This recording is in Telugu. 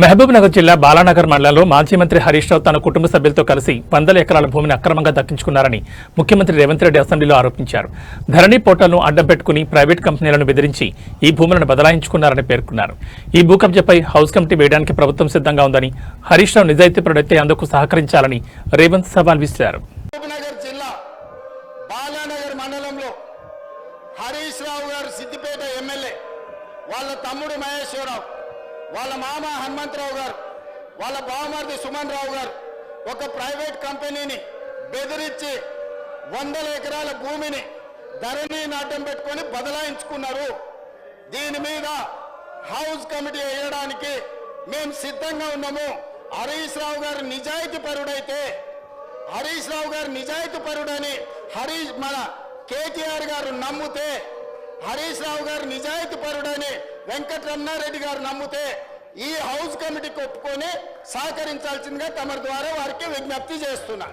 మహబూబ్ నగర్ జిల్లా బాలానగర్ మండలంలో మాజీ మంత్రి హరీష్ రావు తన కుటుంబ సభ్యులతో కలిసి 100 ఎకరాల భూమిని అక్రమంగా దక్కించుకున్నారని ముఖ్యమంత్రి రేవంత్ రెడ్డి అసెంబ్లీలో ఆరోపించారు. ధరణి పోర్టల్ను అడ్డం పెట్టుకుని ప్రైవేట్ కంపెనీలను బెదిరించి ఈ భూములను బదలాయించుకున్నారని పేర్కొన్నారు. ఈ భూ కబ్జాపై హౌస్ కమిటీ వేయడానికి ప్రభుత్వం సిద్ధంగా ఉందని, హరీష్ రావు నిజాయితీపరుడైతే అందుకు సహకరించాలని రేవంత్ సవాల్ విసిరారు. హరీష్ రావు గారు సిద్దిపేట ఎమ్మెల్యే, వాళ్ళ తమ్ముడు మహేశ్వరరావు, వాళ్ళ మామ హనుమంతరావు గారు, వాళ్ళ బావమరిది సుమన్ రావు గారు ఒక ప్రైవేట్ కంపెనీని బెదిరించి 100 ఎకరాల భూమిని ధరణి నాటం పెట్టుకొని బదలాయించుకున్నారు. దీని మీద హౌస్ కమిటీ వేయడానికి మేము సిద్ధంగా ఉన్నాము. హరీష్ రావు గారు నిజాయితీ పరుడని మన కేటీఆర్ గారు నమ్మితే, హరీష్ రావు గారు నిజాయితీ పరుడని వెంకటరమణారెడ్డి గారు నమ్మితే ఈ హౌస్ కమిటీకి ఒప్పుకొని సహకరించాల్సిందిగా తమ ద్వారా వారికి విజ్ఞప్తి చేస్తున్నా.